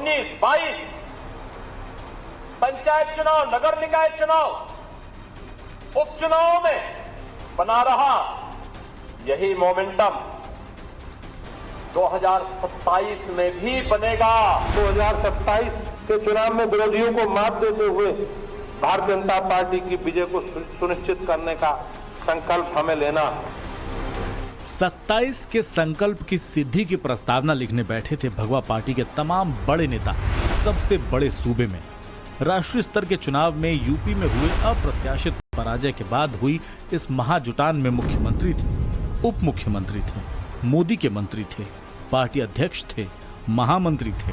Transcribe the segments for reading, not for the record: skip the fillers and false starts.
19, 22 पंचायत चुनाव, नगर निकाय चुनाव, उपचुनाव में बना रहा यही मोमेंटम 2027 में भी बनेगा। 2027 के चुनाव में विरोधियों को मात देते हुए भारतीय जनता पार्टी की विजय को सुनिश्चित करने का संकल्प हमें लेना। 27 के संकल्प की सिद्धि की प्रस्तावना लिखने बैठे थे भगवा पार्टी के तमाम बड़े नेता। सबसे बड़े सूबे में राष्ट्रीय स्तर के चुनाव में यूपी में हुए अप्रत्याशित पराजय के बाद हुई इस महाजुटान में मुख्यमंत्री थे, उप मुख्यमंत्री थे, मोदी के मंत्री थे, पार्टी अध्यक्ष थे, महामंत्री थे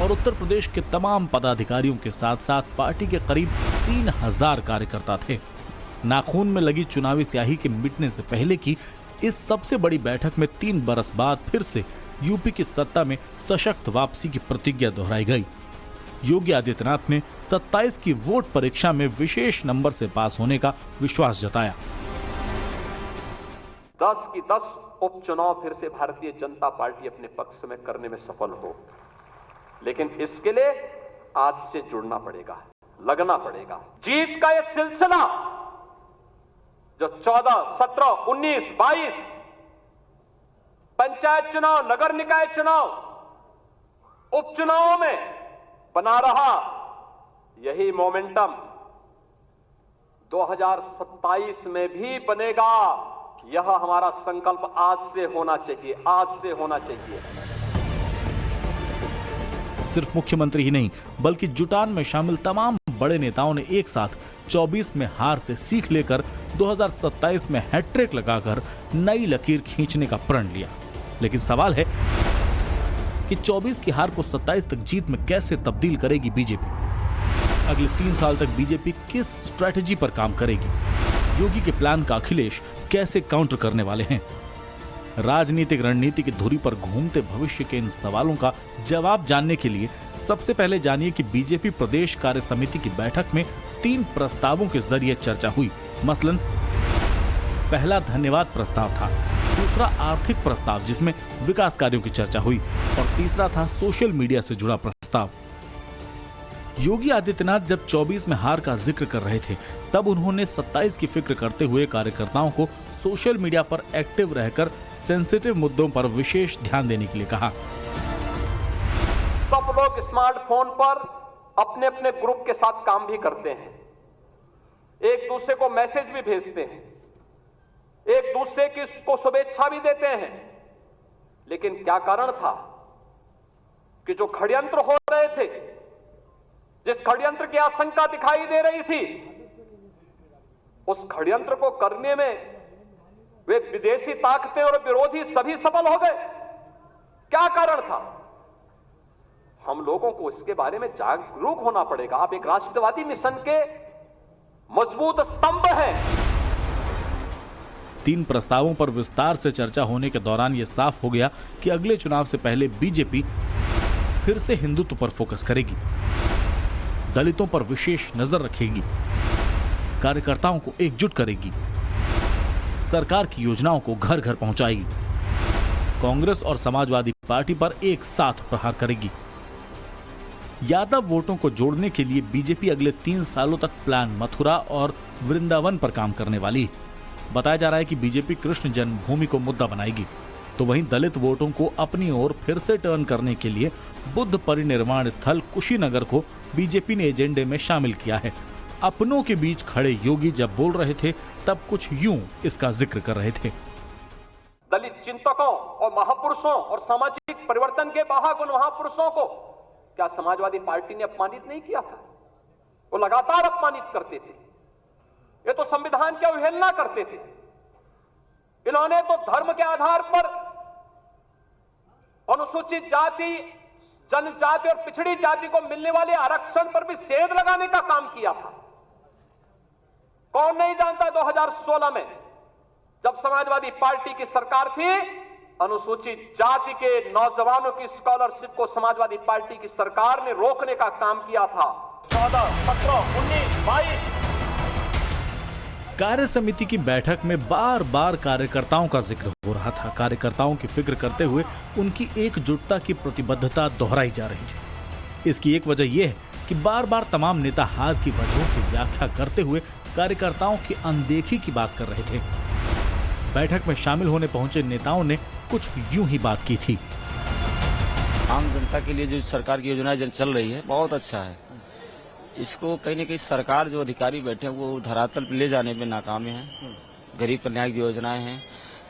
और उत्तर प्रदेश के तमाम पदाधिकारियों के साथ साथ पार्टी के करीब 3000 कार्यकर्ता थे। नाखून में लगी चुनावी स्याही के मिटने से पहले की इस सबसे बड़ी बैठक में 3 बरस बाद फिर से यूपी की सत्ता में सशक्त वापसी की प्रतिज्ञा दोहराई गई। योगी आदित्यनाथ ने 27 की वोट परीक्षा में विशेष नंबर से पास होने का विश्वास जताया। 10 की 10 उपचुनाव फिर से भारतीय जनता पार्टी अपने पक्ष में करने में सफल हो, लेकिन इसके लिए आज से जुड़ना पड़ेगा, लगना पड़ेगा। जीत का यह सिलसिला जो 14, 17, 19, 22 पंचायत चुनाव, नगर निकाय चुनाव, उपचुनाव में बना रहा यही मोमेंटम 2027 में भी बनेगा। यह हमारा संकल्प आज से होना चाहिए, आज से होना चाहिए। सिर्फ मुख्यमंत्री ही नहीं बल्कि जुटान में शामिल तमाम बड़े नेताओं ने एक साथ 24 में हार से सीख लेकर 2027 में हैट्रिक लगाकर नई लकीर खींचने का प्रण लिया। लेकिन सवाल है कि 24 की हार को 27 तक जीत में कैसे तब्दील करेगी बीजेपी। अगले 3 साल तक बीजेपी किस स्ट्रैटेजी पर काम करेगी, योगी के प्लान का अखिलेश कैसे काउंटर करने वाले हैं। राजनीतिक रणनीति की धुरी पर घूमते भविष्य के इन सवालों का जवाब जानने के लिए सबसे पहले जानिए कि बीजेपी प्रदेश कार्य समिति की बैठक में 3 प्रस्तावों के जरिए चर्चा हुई। मसलन पहला धन्यवाद प्रस्ताव था, दूसरा आर्थिक प्रस्ताव जिसमें विकास कार्यों की चर्चा हुई और तीसरा था सोशल मीडिया से जुड़ा प्रस्ताव। योगी आदित्यनाथ जब 24 में हार का जिक्र कर रहे थे तब उन्होंने 27 की फिक्र करते हुए कार्यकर्ताओं को सोशल मीडिया पर एक्टिव रहकर सेंसिटिव मुद्दों पर विशेष ध्यान देने के लिए कहा। सब लोग स्मार्टफोन पर अपने अपने ग्रुप के साथ काम भी करते हैं, एक दूसरे को मैसेज भी भेजते हैं, एक दूसरे की को शुभेच्छा भी देते हैं। लेकिन क्या कारण था कि जो षड्यंत्र हो रहे थे, जिस षड्यंत्र की आशंका दिखाई दे रही थी, उस षड्यंत्र को करने में वे विदेशी ताकतें और विरोधी सभी सफल हो गए। क्या कारण था? हम लोगों को इसके बारे में जागरूक होना पड़ेगा। आप एक राष्ट्रवादी मिशन के मजबूत स्तंभ हैं। 3 प्रस्तावों पर विस्तार से चर्चा होने के दौरान यह साफ हो गया कि अगले चुनाव से पहले बीजेपी फिर से हिंदुत्व पर फोकस करेगी, दलितों पर विशेष नजर रखेगी, कार्यकर्ताओं को एकजुट करेगी, सरकार की योजनाओं को घर घर पहुंचाएगी, कांग्रेस और समाजवादी पार्टी पर एक साथ प्रहार करेगी। यादव वोटों को जोड़ने के लिए बीजेपी अगले 3 सालों तक प्लान मथुरा और वृंदावन पर काम करने वाली है। बताया जा रहा है कि बीजेपी कृष्ण जन्मभूमि को मुद्दा बनाएगी, तो वहीं दलित वोटों को अपनी ओर फिर से टर्न करने के लिए बुद्ध परिनिर्वाण स्थल कुशीनगर को बीजेपी ने एजेंडे में शामिल किया है। अपनों के बीच खड़े योगी जब बोल रहे थे तब कुछ यूं इसका जिक्र कर रहे थे। दलित चिंतकों और महापुरुषों और सामाजिक परिवर्तन के वाहक उन महापुरुषों को क्या समाजवादी पार्टी ने अपमानित नहीं किया था? वो लगातार अपमानित करते थे, ये तो संविधान की अवहेलना करते थे। इन्होंने तो धर्म के आधार पर अनुसूचित जाति, जनजाति और पिछड़ी जाति को मिलने वाले आरक्षण पर भी सेध लगाने का काम किया था। कौन नहीं जानता 2016 में जब समाजवादी पार्टी की सरकार थी, अनुसूचित जाति के नौजवानों की स्कॉलरशिप को समाजवादी पार्टी की सरकार ने रोकने का काम किया था। 14, 17, 19, 22 कार्य समिति की बैठक में बार बार कार्यकर्ताओं का जिक्र हो रहा था। कार्यकर्ताओं की फिक्र करते हुए उनकी एकजुटता की प्रतिबद्धता दोहराई जा रही है। इसकी एक वजह यह है कि बार बार तमाम नेता हार की वजहों की व्याख्या करते हुए कार्यकर्ताओं की अनदेखी की बात कर रहे थे। बैठक में शामिल होने पहुंचे नेताओं ने कुछ यूं ही बात की थी। आम जनता के लिए जो सरकार की योजनाएं चल रही है बहुत अच्छा है। इसको कहीं न कहीं सरकार जो अधिकारी बैठे हैं वो धरातल पर ले जाने में नाकाम है। गरीब कल्याण की योजनाएं हैं,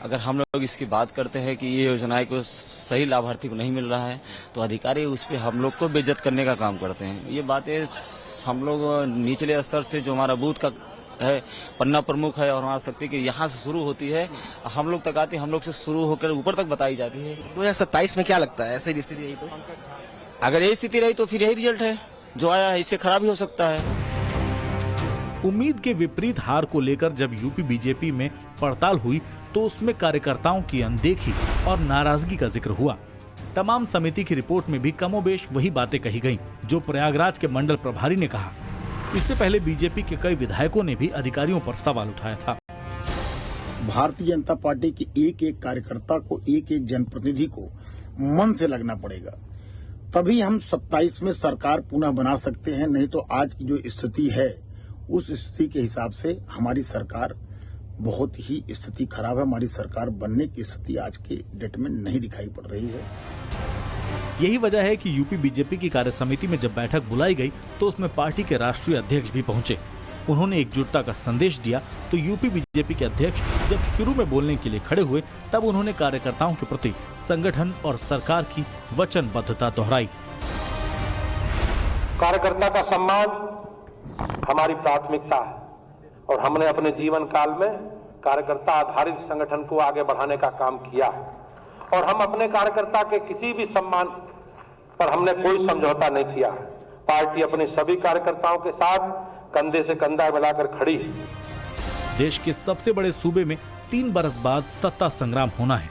अगर हम लोग इसकी बात करते हैं कि ये योजनाएं को सही लाभार्थी को नहीं मिल रहा है तो अधिकारी उस पर हम लोग को बेइज्जत करने का काम करते हैं। ये बातें हम लोग निचले स्तर से जो हमारा बूथ का है, पन्ना प्रमुख है और हमारा शक्ति की यहाँ से शुरू होती है, हम लोग तक आती है, हम लोग से शुरू होकर ऊपर तक बताई जाती है। 2027 में क्या लगता है ऐसी स्थिति रही तो? अगर यही स्थिति रही तो फिर यही रिजल्ट है जो आया है, इससे खराब ही हो सकता है। उम्मीद के विपरीत हार को लेकर जब यूपी बीजेपी में पड़ताल हुई तो उसमें कार्यकर्ताओं की अनदेखी और नाराजगी का जिक्र हुआ। तमाम समिति की रिपोर्ट में भी कमोबेश वही बातें कही गईं, जो प्रयागराज के मंडल प्रभारी ने कहा। इससे पहले बीजेपी के कई विधायकों ने भी अधिकारियों पर सवाल उठाया था। भारतीय जनता पार्टी के एक एक कार्यकर्ता को, एक एक जनप्रतिनिधि को मन से लगना पड़ेगा, तभी हम 27 में सरकार पुनः बना सकते हैं। नहीं तो आज की जो स्थिति है उस स्थिति के हिसाब से हमारी सरकार बहुत ही स्थिति खराब है। हमारी सरकार बनने की स्थिति आज के डेट में नहीं दिखाई पड़ रही है। यही वजह है कि यूपी बीजेपी की कार्य समिति में जब बैठक बुलाई गई तो उसमें पार्टी के राष्ट्रीय अध्यक्ष भी पहुंचे। उन्होंने एकजुटता का संदेश दिया तो यूपी बीजेपी के अध्यक्ष जब शुरू में बोलने के लिए खड़े हुए तब उन्होंने कार्यकर्ताओं के प्रति संगठन और सरकार की वचनबद्धता दोहराई। कार्यकर्ता का सम्मान हमारी प्राथमिकता है और हमने अपने जीवन काल में कार्यकर्ता आधारित संगठन को आगे बढ़ाने का काम किया है और हम अपने कार्यकर्ता के किसी भी सम्मान पर हमने कोई समझौता नहीं किया है। पार्टी अपने सभी कार्यकर्ताओं के साथ कंधे से कंधा मिलाकर खड़ी है। देश के सबसे बड़े सूबे में 3 बरस बाद सत्ता संग्राम होना है,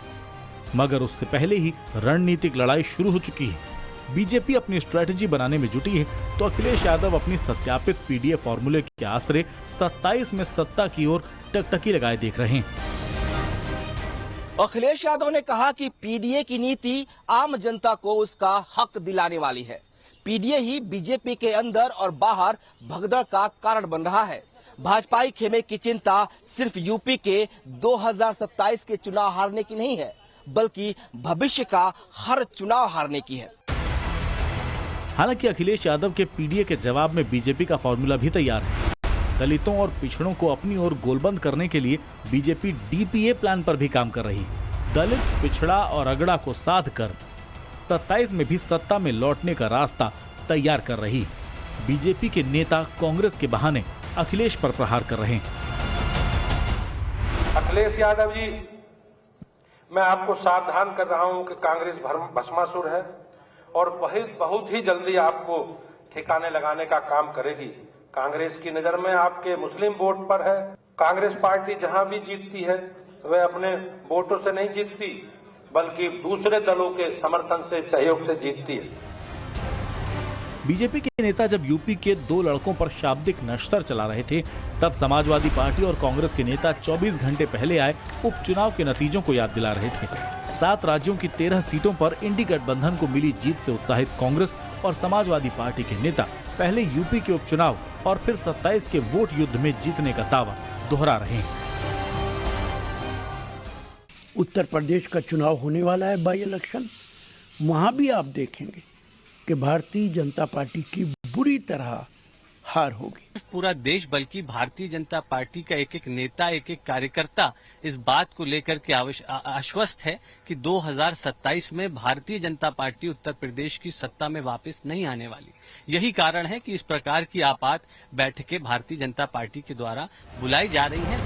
मगर उससे पहले ही रणनीतिक लड़ाई शुरू हो चुकी है। बीजेपी अपनी स्ट्रेटजी बनाने में जुटी है तो अखिलेश यादव अपनी सत्यापित पीडीए फॉर्मूले के आसरे 27 में सत्ता की ओर टकटकी लगाए देख रहे हैं। अखिलेश यादव ने कहा कि पीडीए की नीति आम जनता को उसका हक दिलाने वाली है। पीडीए ही बीजेपी के अंदर और बाहर भगदड़ का कारण बन रहा है। भाजपाई खेमे की चिंता सिर्फ यूपी के 2027 के चुनाव हारने की नहीं है, बल्कि भविष्य का हर चुनाव हारने की है। हालांकि अखिलेश यादव के पीडीए के जवाब में बीजेपी का फॉर्मूला भी तैयार है। दलितों और पिछड़ों को अपनी ओर गोलबंद करने के लिए बीजेपी डीपीए प्लान पर भी काम कर रही है। दलित, पिछड़ा और अगड़ा को साध कर 27 में भी सत्ता में लौटने का रास्ता तैयार कर रही। बीजेपी के नेता कांग्रेस के बहाने अखिलेश पर प्रहार कर रहे हैं। अखिलेश यादव जी, मैं आपको सावधान कर रहा हूं कि कांग्रेस भस्मासुर है और बहुत ही जल्दी आपको ठिकाने लगाने का काम करेगी। कांग्रेस की नजर में आपके मुस्लिम वोट पर है। कांग्रेस पार्टी जहां भी जीतती है वह अपने वोटों से नहीं जीतती, बल्कि दूसरे दलों के समर्थन से, सहयोग से जीतती है। बीजेपी के नेता जब यूपी के 2 लड़कों पर शाब्दिक नश्तर चला रहे थे, तब समाजवादी पार्टी और कांग्रेस के नेता 24 घंटे पहले आए उपचुनाव के नतीजों को याद दिला रहे थे। 7 राज्यों की 13 सीटों पर इंडी गठबंधन को मिली जीत से उत्साहित कांग्रेस और समाजवादी पार्टी के नेता पहले यूपी के उपचुनाव और फिर 27 के वोट युद्ध में जीतने का दावा दोहरा रहे हैं। उत्तर प्रदेश का चुनाव होने वाला है, बाई इलेक्शन। वहां भी आप देखेंगे कि भारतीय जनता पार्टी की बुरी तरह हार होगी। पूरा देश बल्कि भारतीय जनता पार्टी का एक एक नेता, एक एक कार्यकर्ता इस बात को लेकर के आश्वस्त है कि 2027 में भारतीय जनता पार्टी उत्तर प्रदेश की सत्ता में वापस नहीं आने वाली। यही कारण है कि इस प्रकार की आपात बैठकें भारतीय जनता पार्टी के द्वारा बुलाई जा रही हैं।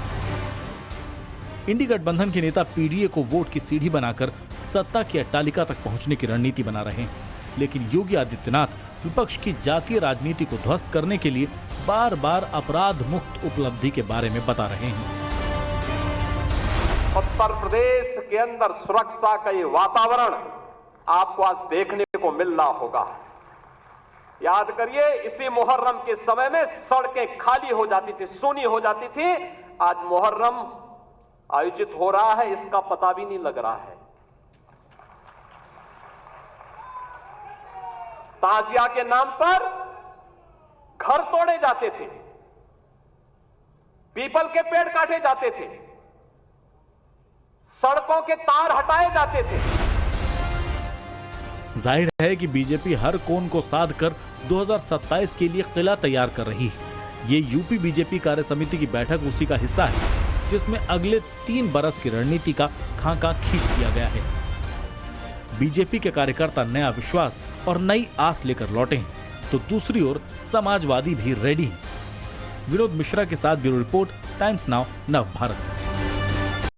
इंडी गठबंधन के नेता पीडीए को वोट की सीढ़ी बनाकर सत्ता की अट्टालिका तक पहुंचने की रणनीति बना रहे हैं, लेकिन योगी आदित्यनाथ विपक्ष की जातीय राजनीति को ध्वस्त करने के लिए बार बार अपराध मुक्त उपलब्धि के बारे में बता रहे हैं। उत्तर प्रदेश के अंदर सुरक्षा का ये वातावरण आपको आज देखने को मिल रहा होगा। याद करिए, इसी मुहर्रम के समय में सड़कें खाली हो जाती थी, सूनी हो जाती थी। आज मुहर्रम आयोजित हो रहा है, इसका पता भी नहीं लग रहा है। ताजिया के नाम पर घर तोड़े जाते थे, पीपल के पेड़ काटे जाते थे, सड़कों के तार हटाए जाते थे। जाहिर है कि बीजेपी हर कोण को साध कर 2027 के लिए किला तैयार कर रही है। ये यूपी बीजेपी कार्य समिति की बैठक उसी का हिस्सा है, जिसमें अगले 3 बरस की रणनीति का खाका खींच दिया गया है। बीजेपी के कार्यकर्ता नया विश्वास और नई आस लेकर लौटे हैं, तो दूसरी ओर समाजवादी भी रेडी हैं। विनोद मिश्रा के साथ ब्यूरो रिपोर्ट, टाइम्स नाउ, नव भारत।